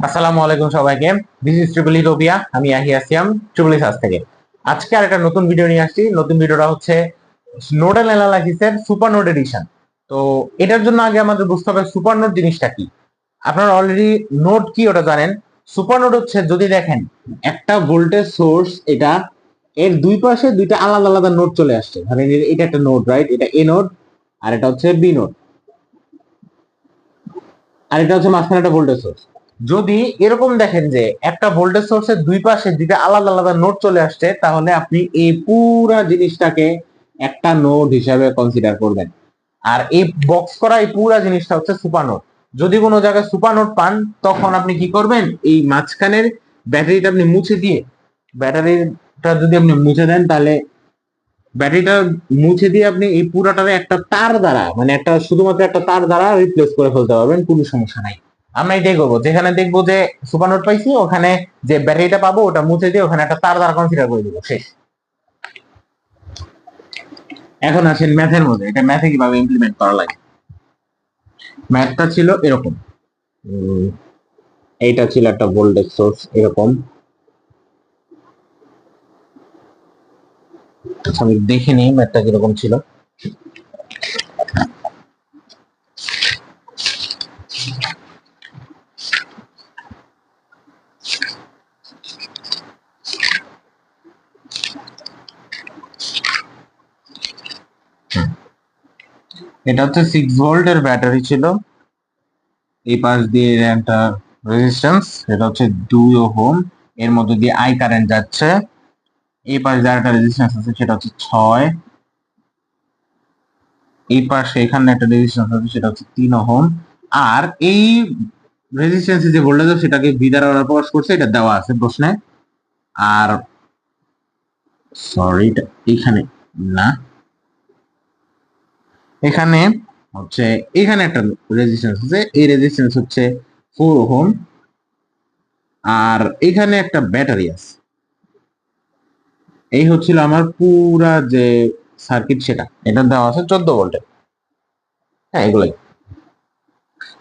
আসসালামু আলাইকুম সবাইকে। দিস ইজ ট্রিপল ই রবিয়া। আমি ইয়াহি আসিয়াম ট্রিপল ই সাস থেকে। আজকে আর একটা নতুন ভিডিও নিয়ে আসছি। নতুন ভিডিওটা হচ্ছে নোডাল অ্যানালাইসিসের সুপার নোড এডিশন। তো এটার জন্য আগে আমাদের বুঝতে হবে সুপার নোড জিনিসটা কি। আপনারা অলরেডি নোড কি ওটা জানেন। সুপার নোড হচ্ছে, যদি দেখেন একটা ভোল্টেজ সোর্স, এটা এর দুই পাশে দুইটা আলাদা আলাদা নোড চলে আসছে। ধরেন এটা একটা নোড, রাইট? এটা এ নোড আর এটা হচ্ছে বি নোড, আর এটা হচ্ছে মাঝখানে একটা ভোল্টেজ সোর্স। যদি এরকম দেখেন যে একটা ভোল্টেজ সোর্সের দুই পাশে দুইটা আলাদা আলাদা নোড চলে আসছে, তাহলে আপনি এই পুরা জিনিসটাকে একটা নোড হিসাবে কনসিডার করবেন। আর এই বক্স করা এই পুরা জিনিসটা হচ্ছে সুপার নোড। যদি কোনো জায়গায় সুপার নোড পান, তখন আপনি কি করবেন, এই মাঝখানের ব্যাটারিটা আপনি মুছে দিয়ে, ব্যাটারিটা যদি আপনি মুছে দেন, তাহলে ব্যাটারিটা মুছে দিয়ে আপনি এই পুরাটারে একটা তার দ্বারা, মানে একটা শুধুমাত্র একটা তার দ্বারা রিপ্লেস করে ফেলতে পারবেন, কোনো সমস্যা নাই। আমরা এটাই করবো, যেখানে দেখবো যে সুপার নোট পাইছি, ওখানে যে ব্যাটারিটা পাবো ওটা মুছে দিয়ে ওখানে একটা তার দ্বারা কনসিডার করে দিব, শেষ। এখন আসেন ম্যাথের মধ্যে, এটা ম্যাথে কিভাবে ইমপ্লিমেন্ট করা লাগে। ম্যাথটা ছিল এরকম। এইটা ছিল একটা ভোল্টেজ সোর্স এরকম। আমি দেখে নিই ম্যাথটা কিরকম ছিল। এটা হচ্ছে 6 ভোল্টের ব্যাটারি ছিল। এই পাশ দিয়ে একটা রেজিস্ট্যান্স, এটা হচ্ছে 2 ওহম। এর মধ্যে দিয়ে আই কারেন্ট যাচ্ছে। এই পাশে যার একটা রেজিস্ট্যান্স আছে সেটা হচ্ছে 6। এই পাশে এখানে একটা রেজিস্ট্যান্স আছে সেটা হচ্ছে 3 ওহম। আর এই রেজিস্ট্যান্সে যে ভোল্টেজ সেটাকে ভি দ্বারা ওরা প্রকাশ করছে, এটা দেওয়া আছে প্রশ্নে। আর সরি, এটা এখানে না, এখানে হচ্ছে এখানে একটা রেজিস্ট্যান্স আছে, এই রেজিস্ট্যান্স হচ্ছে 4 ওহম। আর এখানে একটা ব্যাটারি আছে। এই হচ্ছিল আমার পুরা যে সার্কিট, সেটা এটা দেওয়া আছে 14 ভোল্টের। হ্যাঁ, এগুলাই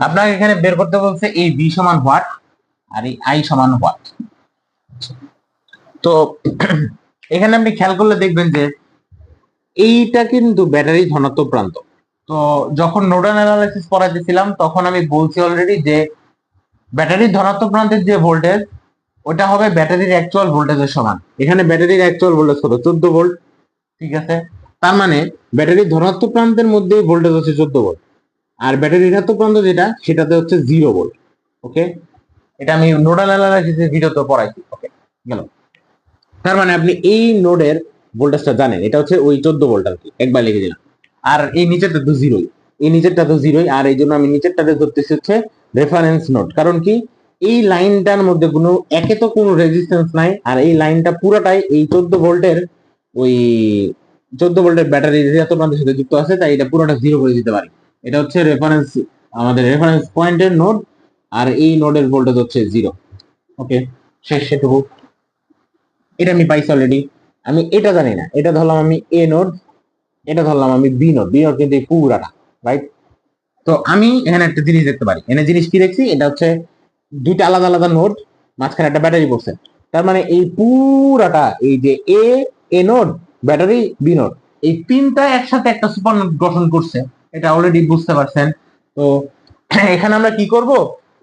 আপনাকে এখানে বের করতে বলছে। এই ভি সমান হোয়াট আর এই আই সমান হোয়াট। তো এখানে আপনি খেয়াল করলে দেখবেন যে এইটা কিন্তু ব্যাটারি ধনাত্মক প্রান্ত। তো যখন নোডাল অ্যানালাইসিস পড়াইতেছিলাম, তখন আমি বলছি অলরেডি যে ব্যাটারির ধনাত্মক প্রান্তের যে ভোল্টেজ, ওটা হবে ব্যাটারির অ্যাকচুয়াল ভোল্টেজের সমান। এখানে ব্যাটারির অ্যাকচুয়াল ভোল্টেজ কত? 14 ভোল্ট। ঠিক আছে, তার মানে ব্যাটারির ধনাত্মক প্রান্তের মধ্যে ভোল্টেজ হচ্ছে 14 ভোল্ট। আর ব্যাটারির ঋণাত্মক প্রান্ত যেটা, সেটাতে হচ্ছে 0 ভোল্ট। ওকে, এটা আমি নোডাল অ্যানালাইসিসের ভিডিওতে পড়াইছি। ওকে, গেল। তার মানে আপনি এই নোডের ভোল্টেজটা জানেন, এটা হচ্ছে ওই 14 ভোল্ট আর কি, একবার লিখে দিলাম। আর এই নিচেরটা তো জিরোই, এই নিচেরটা তো জিরোই। আর এই জন্য আমি নিচেরটাতে ধরতেছি হচ্ছে রেফারেন্স নোড। কারণ কি, এই লাইনটার মধ্যে কোনো একে তো কোনো রেজিস্ট্যান্স নাই, আর এই লাইনটা পুরোটাই এই 14 ভোল্টের ওই 14 ভোল্টের ব্যাটারি ঋণাত্মক প্রান্তের সাথে যুক্ত আছে, তাই এটা পুরোটা জিরো করে দিতে পারি। এটা হচ্ছে রেফারেন্স, আমাদের রেফারেন্স পয়েন্টের নোড। আর এই নোডের ভোল্টেজ হচ্ছে 0। ওকে, শেষ, সেটুকু। এটা আমি পাইছি অলরেডি। আমি এটা জানি না, এটা ধরলাম আমি এ নোড, এটা ধরলাম আমি বি নোড। বি নোড কিন্তু এই পুরাটা, রাইট? তো আমি এখানে একটা জিনিস দেখতে পারি। এখানে জিনিস কি দেখছি, এটা হচ্ছে দুইটা আলাদা আলাদা নোড, মাঝখানে একটা ব্যাটারি পড়ছে। তার মানে এই পুরাটা, এই যে এ এ নোড, ব্যাটারি, বি নোড, এই তিনটা একসাথে একটা সুপার নোড গঠন করছে। এটা অলরেডি বুঝতে পারছেন। তো এখানে আমরা কি করব,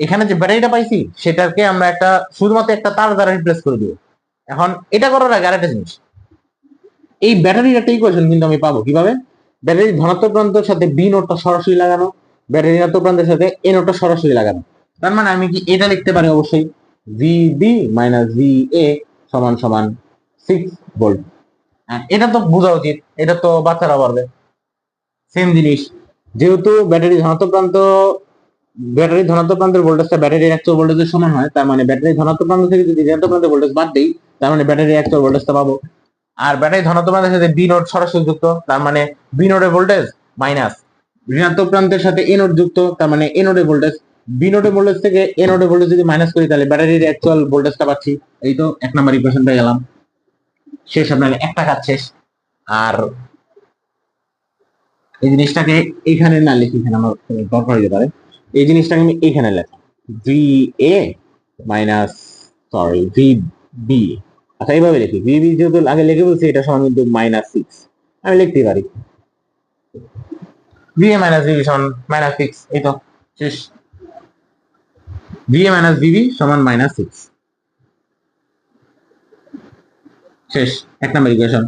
এখানে যে ব্যাটারিটা পাইছি সেটাকে আমরা একটা শুধুমাত্র একটা তার দ্বারা রিপ্লেস করে দিব। এখন এটা করার আগে আরেকটা জিনিস, এই ব্যাটারির একটা ইকুয়েশন কিন্তু আমি পাবো কিভাবে। ব্যাটারির ধনাত্মক প্রান্তের সাথে বি নোটটা সরাসরি লাগানো, ব্যাটারি ঋণাত্মক প্রান্তের সাথে এ নোটটা সরাসরি লাগানো। তার মানে আমি কি এটা লিখতে পারি, অবশ্যই V B minus V A সমান সমান 6 ভোল্ট। এটা তো বোঝা উচিত, এটা তো বাচ্চারা পারবে। সেম জিনিস, যেহেতু ব্যাটারি ধনাত্মক প্রান্তের ভোল্টেজটা ব্যাটারির অ্যাকচুয়াল ভোল্টেজের সমান হয়, তার মানে ব্যাটারি ধনাত্মক প্রান্ত থেকে যদি ঋণাত্মক প্রান্তের ভোল্টেজ বাদ দেই, তার মানে ব্যাটারির অ্যাকচুয়াল ভোল্টেজটা পাবো। আর ব্যাটারি ধনাত্মক প্রান্তের সাথে বি নোড সরাসরি যুক্ত, তার মানে বি নোডের ভোল্টেজ মাইনাস ঋণাত্মক প্রান্তের সাথে এ নোড যুক্ত, তার মানে এ নোডের ভোল্টেজ। বি নোডের ভোল্টেজ থেকে এ নোডের ভোল্টেজ যদি মাইনাস করি, তাহলে ব্যাটারির অ্যাকচুয়াল ভোল্টেজটা পাচ্ছি। এই তো 1 নম্বর ইকুয়েশন পেয়ে গেলাম, শেষ। আপনার একটা কাজ শেষ। আর এই জিনিসটাকে এখানে না লিখে, এখানে আমার দরকার হতে পারে, এই জিনিসটাকে আমি এখানে লেখা, V A minus sorry V B. আচ্ছা এইভাবে লিখি, ভি বি যেহেতু আগে লিখে বলছি, এটা সমান কিন্তু -6 আমি লিখতে পারি। ভি এ মাইনাস ভিবি সমান -6, এই তো শেষ। ভি এ মাইনাস ভিবি সমান -6, শেষ, 1 নম্বর ইকুয়েশন।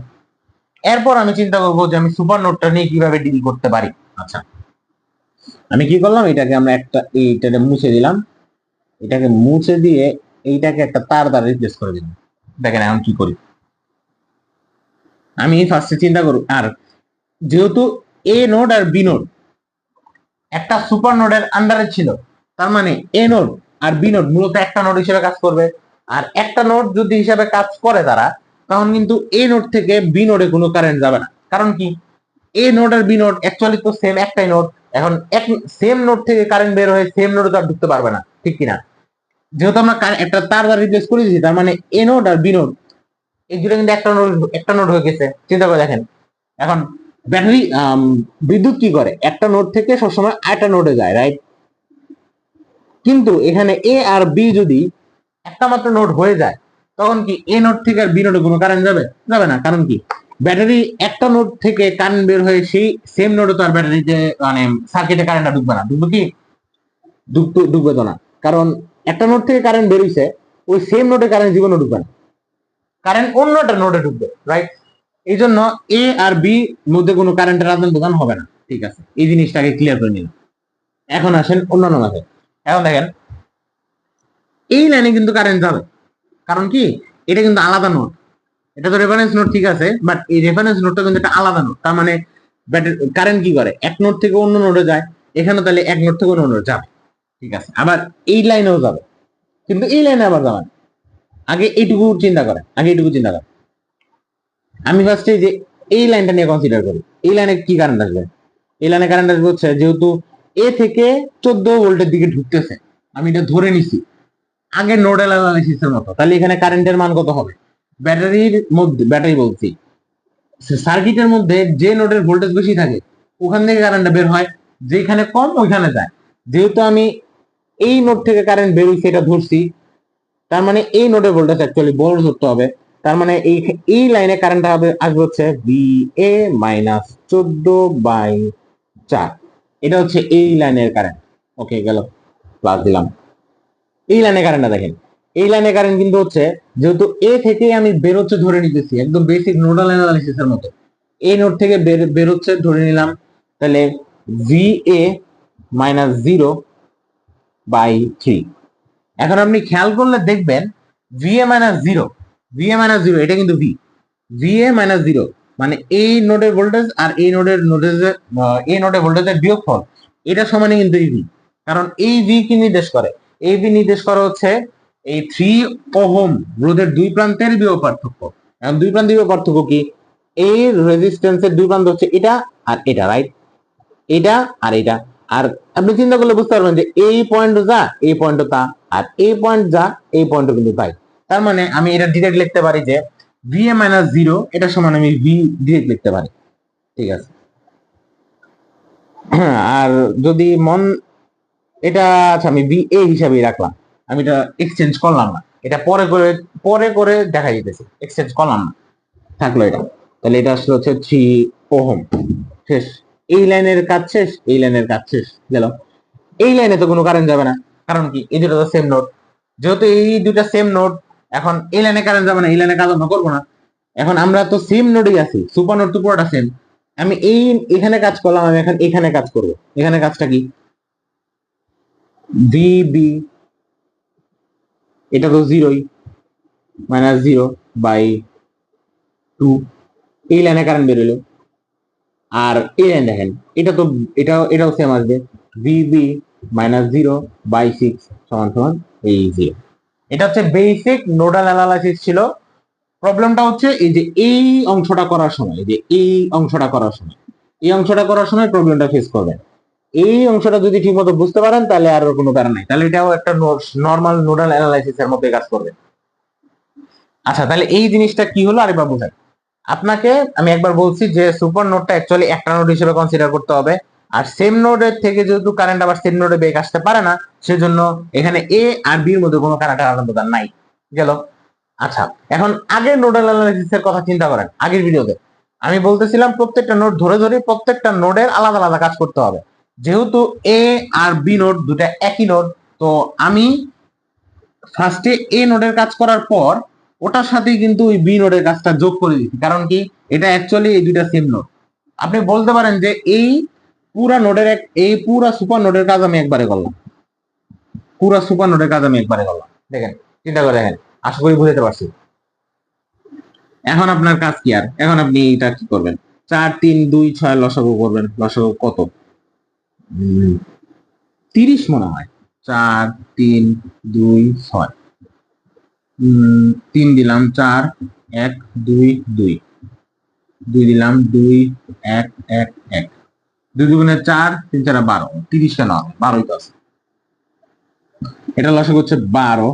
এরপর আমি চিন্তা করবো যে আমি সুপার নোটটা নিয়ে কিভাবে ডিল করতে পারি। আচ্ছা, আমি কি করলাম, এটাকে আমরা এইটাকে মুছে দিলাম, এটাকে মুছে দিয়ে এইটাকে একটা তার দ্বারা রিপ্লেস করে দিলাম। দেখেন এখন কি করি। আমি ফার্স্টে চিন্তা করব, আর যেহেতু এ নোড আর বি নোড একটা সুপার নোডের আন্ডারে ছিল, তার মানে এ নোড আর বি নোড মূলত একটা নোড হিসেবে কাজ করবে। আর একটা নোড যদি হিসাবে কাজ করে তারা, তখন কিন্তু এ নোড থেকে বি নোডে কোনো কারেন্ট যাবে না। কারণ কি, এ নোড আর বি নোড অ্যাকচুয়ালি তো সেম একটাই নোড। এখন এক সেম নোড থেকে কারেন্ট বের হয়ে সেম নোডে তো আর ঢুকতে পারবে না, ঠিক কিনা? যেহেতু আমরা একটা তার দ্বারা রিপ্লেস করে দিয়েছি, তার মানে এ নোড আর বি নোড এই দুটো কিন্তু একটা নোড হয়ে গেছে। চিন্তা করে দেখেন, এখন ব্যাটারি বিদ্যুৎ কি করে, একটা নোড থেকে সবসময় আরেকটা নোডে যায়, রাইট? কিন্তু এখানে এ আর বি যদি একটা মাত্র নোড হয়ে যায়, তখন কি এ নোড থেকে আর বি নোডে কোনো কারেন্ট যাবে? যাবে না। কারণ কি, ব্যাটারি একটা নোড থেকে কারেন্ট বের হয়ে সেই সেম নোডে তো আর ব্যাটারিতে মানে সার্কিটে কারেন্টটা ঢুকবে না। ঢুকবে কি? ঢুকবে তো না। কারণ একটা নোড থেকে কারেন্ট বেরিয়েছে, ওই সেম নোডে কারেন্ট জীবনে ঢুকবে না, কারেন্ট অন্য একটা নোডে ঢুকবে, রাইট? এই জন্য এ আর বি মধ্যে কোনো কারেন্টের আদান প্রদান হবে না। ঠিক আছে, এই জিনিসটাকে ক্লিয়ার করে নিলাম। এখন আসেন অন্যান্য মাসে। এখন দেখেন, এই লাইনে কিন্তু কারেন্ট যাবে। কারণ কি, এটা কিন্তু আলাদা নোড। এটা তো রেফারেন্স নোড, ঠিক আছে, বাট এই রেফারেন্স নোডটা কিন্তু একটা আলাদা নোড। তার মানে কারেন্ট কি করে, এক নোড থেকে অন্য নোডে যায়। এখানে তাহলে এক নোড থেকে অন্য নোডে যাবে, ঠিক আছে। আবার এই লাইনেও যাবে, কিন্তু এই লাইনে আবার যাবে না। আগে এইটুকু চিন্তা করে, আমি ফার্স্টে যে এই লাইনটা নিয়ে কনসিডার করি। এই লাইনে কি কারেন্ট আসবে? এই লাইনে কারেন্ট আসবে হচ্ছে, যেহেতু এ থেকে 14 ভোল্টের দিকে ঢুকতেছে, আমি এটা ধরে নিছি আগে নোডাল অ্যানালাইসিসের মতো, তাহলে এখানে কারেন্টের মান কত হবে? ব্যাটারির মধ্যে, ব্যাটারি বলছি, সার্কিটের মধ্যে যে নোডের ভোল্টেজ বেশি থাকে ওখান থেকে কারেন্টটা বের হয়, যেখানে কম ওইখানে যায়। যেহেতু আমি এই নোড থেকে কারেন্ট বেরোই সেটা ধরছি, তার মানে এই নোডের ভোল্টেজ অ্যাকচুয়ালি বড় ধরতে হবে। তার মানে এই লাইনে কারেন্ট আসবে হচ্ছে ভি এ মাইনাস 14/4। এটা হচ্ছে এই লাইনের কারেন্ট। ওকে, গেল, প্লাস দিলাম। এই লাইনে কারেন্টটা দেখেন, এই লাইনে কারেন্ট কিন্তু হচ্ছে, যেহেতু এ থেকে আমি বেরোচ্ছে ধরে নিতেছি, একদম বেসিক নোডাল অ্যানালাইসিস এর মতো এই নোড থেকে বেরোচ্ছে ধরে নিলাম, তাহলে ভি এ -0/3। এখন আপনি খেয়াল করলে দেখবেন, ভি এ -0 এটা কিন্তু ভি এ -0 মানে এই নোডের ভোল্টেজ আর এই নোডের ভোল্টেজের বিয়োগফল, এটা সমানে কিন্তু এই ভি। কারণ এই ভি কি নির্দেশ করে? এই ভি নির্দেশ করে হচ্ছে এই 3 ওহম রোধের দুই প্রান্তের বিভব পার্থক্য। এখন দুই প্রান্তের বিভব পার্থক্য কি? এই রেজিস্ট্যান্সের দুই প্রান্ত হচ্ছে এটা আর এটা, রাইট? এটা আর এটা। আর আপনি চিন্তা করলে বুঝতে পারবেন যে এই পয়েন্ট যা, এই পয়েন্ট তা, আর এই পয়েন্ট যা, এই পয়েন্ট কিন্তু তাই। তার মানে আমি এটা ডিরেক্ট লিখতে পারি যে ভি এ -0 এটা সমান আমি ভি ডিরেক্ট লিখতে পারি, ঠিক আছে। আর যদি এটা, আচ্ছা আমি ভি এ হিসাবেই রাখলাম, আমি এটা এক্সচেঞ্জ করলাম না। এটা পরে করে দেখা যেতেছে, এক্সচেঞ্জ করলাম না, থাকলো এটা। তাহলে এটা আসলে হচ্ছে 3 ওহম। শেষ, এই লাইনের কাজ শেষ, এই লাইনের কাজ শেষ, গেল। এই লাইনে তো কোনো কারেন্ট যাবে না। কারণ কি, এই দুটো তো সেম নোড। যেহেতু এই দুটা সেম নোড, এখন এই লাইনে কারেন্ট যাবে না, এই লাইনে কাজ আমরা করবো না। এখন আমরা তো সেম নোডেই আছি, সুপার নোড তো পুরোটা সেম। আমি এখানে কাজ করলাম, আমি এখন এখানে কাজ করব। এখানে কাজটা কি? ভিবি, এটা তো জিরোই, -0/2। এই লাইনে কারেন্ট বেরোলো। আর এই লাইন দেখেন, এটা তো এটাও সেম আসবে, ভিবি -0/6 সমান সমান এই 0। এটা হচ্ছে বেসিক নোডাল অ্যানালাইসিস ছিল। প্রবলেমটা হচ্ছে এই যে এই অংশটা করার সময়, এই অংশটা করার সময় প্রবলেমটা ফেস করবেন। এই অংশটা যদি ঠিকমতো বুঝতে পারেন তাহলে আর কোনো কারণ নাই, তাহলে এটাও একটা নর্মাল নোডাল অ্যানালাইসিস এর মধ্যে কাজ করবে। আচ্ছা, তাহলে এই জিনিসটা কি হলো আরেকবার বোঝাই আপনাকে। আমি একবার বলছি যে সুপার নোডটা অ্যাকচুয়ালি একটা নোড হিসেবে কনসিডার করতে হবে। আর সেম নোডের থেকে যেহেতু কারেন্ট আবার সেম নোডে বেগ আসতে পারে না, সেজন্য এখানে এ আর বি এর মধ্যে কোনো কারেন্টের আদান প্রদান নাই। গেল। আচ্ছা, এখন আগের নোডাল অ্যানালাইসিস এর কথা চিন্তা করেন। আগের ভিডিওতে আমি বলতেছিলাম প্রত্যেকটা নোড ধরে ধরে প্রত্যেকটা নোডের আলাদা আলাদা কাজ করতে হবে। যেহেতু এ আর বি নোড দুটা একই নোড, তো আমি ফার্স্টে এ নোডের কাজ করার পর ওটার সাথেই কিন্তু ওই বি নোডের কাজটা যোগ করে দিচ্ছি। কারণ কি, এটা অ্যাকচুয়ালি এই দুইটা সেম নোড। আপনি বলতে পারেন যে এই পুরা সুপার নোডের কাজ আমি একবারে করলাম, পুরা সুপার নোডের কাজ আমি একবারে করলাম। দেখেন, চিন্তা করে দেখেন, আশা করি বুঝতে পারছি। এখন আপনার কাজ কি? আর এখন আপনি এটা কি করবেন? 4 3 2 6 লসাগু করবেন। লসাগু কত? 30 মনে হয়। 4 3 2 6, 3 দিলাম 4 1 2 2, 2 দিলাম 2 1 1 1, 2 দুগুণে 4, 3 4 12, 30 কেন হবে? 12ই তো আছে। এটা লসাগু হচ্ছে 12।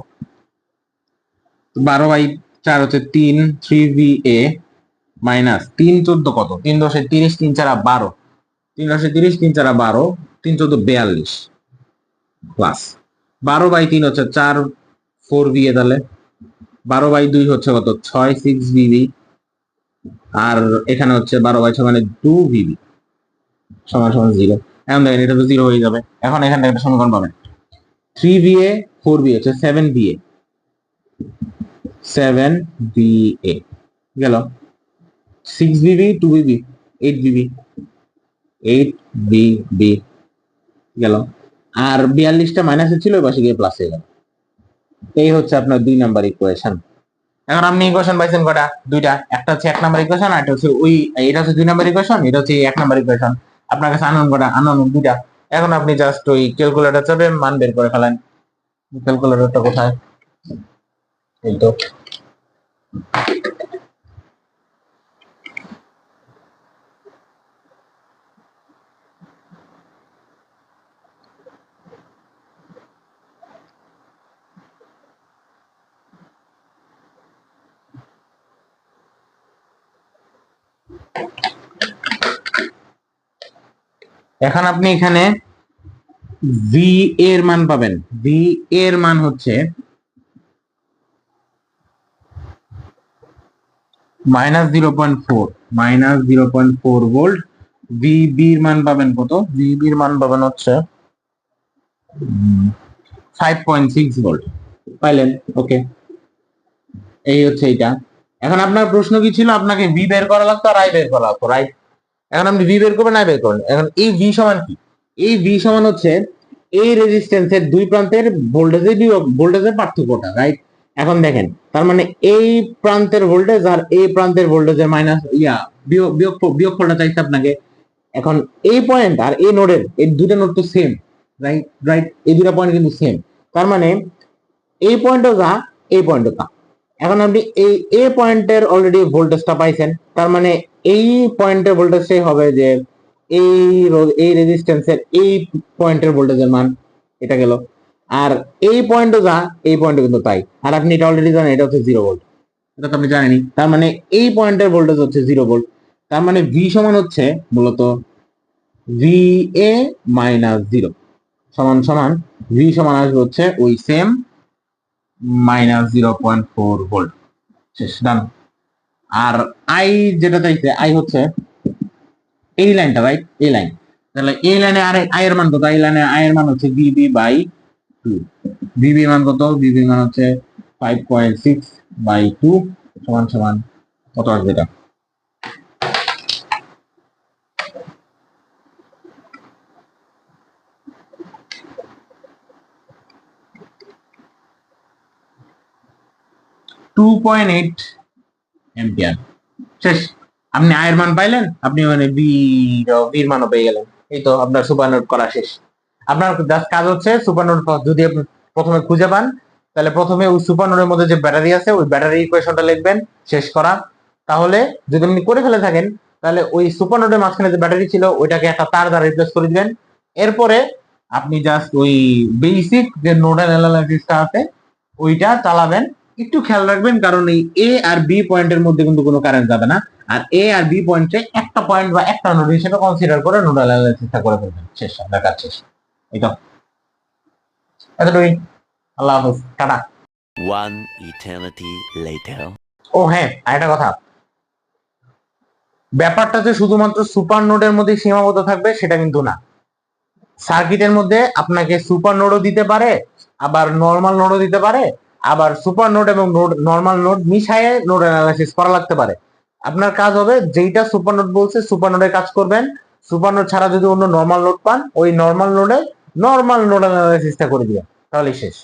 12 বাই 4 হচ্ছে 3 3va মাইনাস 3 14 কত? 3 10 30, 3 4 12, 3 10 30, 3 4 12, 3 14 42 প্লাস 12 বাই 3 হচ্ছে 4 4va, তাহলে 12 বাই 2 হচ্ছে কত? 6 6vb, আর এখানে হচ্ছে 12 বাই 6 মানে 2vb সমান সমান 0। এখন দেখেন এটা তো 0 হয়ে যাবে। এখন এখান থেকে একটা সমীকরণ পাবেন, 3va 4va হচ্ছে 7va, 7va গেল। 6vb 2vb 8vb 8vb গেল। আর 42টা মাইনাসে ছিল, ওই পাশে গিয়ে প্লাস হয়ে গেল। এই হচ্ছে আপনার 2 নাম্বার ইকুয়েশন। এখন আপনি ইকুয়েশন পাইছেন কয়টা? দুইটা। একটা হচ্ছে 1 নাম্বার ইকুয়েশন, আর এটা হচ্ছে এটা হচ্ছে 2 নাম্বার ইকুয়েশন, এটা হচ্ছে 1 নাম্বার ইকুয়েশন। আপনার কাছে আননোন কয়টা? আননোন দুইটা। এখন আপনি জাস্ট ওই ক্যালকুলেটর চাপে মান বের করে ফেলেন। ক্যালকুলেটরটা কোথায়? এই তো। এখন আপনি এখানে ভি এর মান পাবেন। ভি এর মান হচ্ছে -0.4 ভোল্ট। ভিবির মান পাবেন কত? ভিবির মান পাবেন হচ্ছে 5.6 ভোল্ট। পাইলেন? ওকে, এই হচ্ছে এটা। এখন আপনার প্রশ্ন কি ছিল? আপনাকে ভি বের করা লাগতো আর আই বের করা লাগতো, রাইট? এখন আপনি ভি বের করবেন, আই বের করবেন। এখন এই ভি সমান কি? এই ভি সমান হচ্ছে এই রেজিস্ট্যান্সের দুই প্রান্তের ভোল্টেজের পার্থক্যটা, রাইট? এখন দেখেন, তার মানে এই প্রান্তের ভোল্টেজ আর এই প্রান্তের ভোল্টেজের মাইনাস বিয়োগফলটা চাইছে আপনাকে। এখন এই পয়েন্ট আর এই নোডের, এই দুটো নোড তো সেম, রাইট? রাইট, এই দুটো পয়েন্ট কিন্তু সেম। তার মানে এই পয়েন্টও যা, এই পয়েন্টও তা। এখন আপনি এই এ পয়েন্টের অলরেডি ভোল্টেজটা পাইছেন, তার মানে এই পয়েন্টের ভোল্টেজটাই হবে যে এই রেজিস্ট্যান্সের এই পয়েন্টের ভোল্টেজের মান। এটা গেল। আর এই পয়েন্টও যা, এই পয়েন্টও কিন্তু তাই। আর আপনি এটা অলরেডি জানেন, এটা হচ্ছে 0 ভোল্ট। এটা তো আপনি জানেনই। তার মানে এই পয়েন্টের ভোল্টেজ হচ্ছে 0 ভোল্ট। তার মানে ভি সমান হচ্ছে মূলত ভি এ মাইনাস 0 সমান সমান ভি সমান আসবে হচ্ছে ওই সেম -0.4 ভোল্ট। শেষ, ডান। আর আই যেটা চাইছে, আই হচ্ছে এই লাইনটা, রাইট? এই লাইন। তাহলে এই লাইনে আর আই এর মান কত? এই লাইনে আই এর মান হচ্ছে বিবি বাই 2। বিবি মান কত? বিবি মান হচ্ছে 5.6 বাই 2 সমান সমান কত আসবে এটা? $2.8 অ্যাম্পিয়ার। শেষ। আপনি আয়ের মান পাইলেন, আপনি মানে বির মানও পেয়ে গেলেন। এই তো আপনার সুপার নোট করা শেষ। আপনার জাস্ট কাজ হচ্ছে সুপার নোট যদি আপনি প্রথমে খুঁজে পান, তাহলে প্রথমে ওই সুপার নোটের মধ্যে যে ব্যাটারি আছে, ওই ব্যাটারি ইকুয়েশনটা লিখবেন, শেষ করা। তাহলে যদি আপনি করে ফেলে থাকেন, তাহলে ওই সুপার নোটের মাঝখানে যে ব্যাটারি ছিল, ওইটাকে একটা তার দ্বারা রিপ্লেস করে দিবেন। এরপরে আপনি জাস্ট ওই বেসিক যে নোডাল অ্যানালাইসিসটা আছে, ওইটা চালাবেন। একটু খেয়াল রাখবেন, কারণ এই এ আর বি পয়েন্টের মধ্যে কিন্তু কোনো কারেন্ট যাবে না, আর এ আর বি পয়েন্টে একটা পয়েন্ট বা একটা নোড হিসেবে কনসিডার করে নোডাল অ্যানালাইসিসটা করে ফেলবেন। শেষ, আপনার কাজ শেষ। এই তো এতটুকুই। আল্লাহ হাফেজ, টাটা। One eternity later. ও হ্যাঁ, আরেকটা কথা, ব্যাপারটা যে শুধুমাত্র সুপার নোডের মধ্যে সীমাবদ্ধ থাকবে সেটা কিন্তু না। সার্কিটের মধ্যে আপনাকে সুপার নোডও দিতে পারে, আবার নর্মাল নোডও দিতে পারে, আবার সুপার নোড এবং নর্মাল নোড মিশায়ে নোড অ্যানালাইসিস করা লাগতে পারে। আপনার কাজ হবে যেইটা সুপার নোড বলছে সুপার নোডে কাজ করবেন, সুপার নোড ছাড়া যদি অন্য নর্মাল নোড পান ওই নর্মাল নোডে নর্মাল নোড অ্যানালাইসিসটা করে দিবেন, তাহলেই শেষ।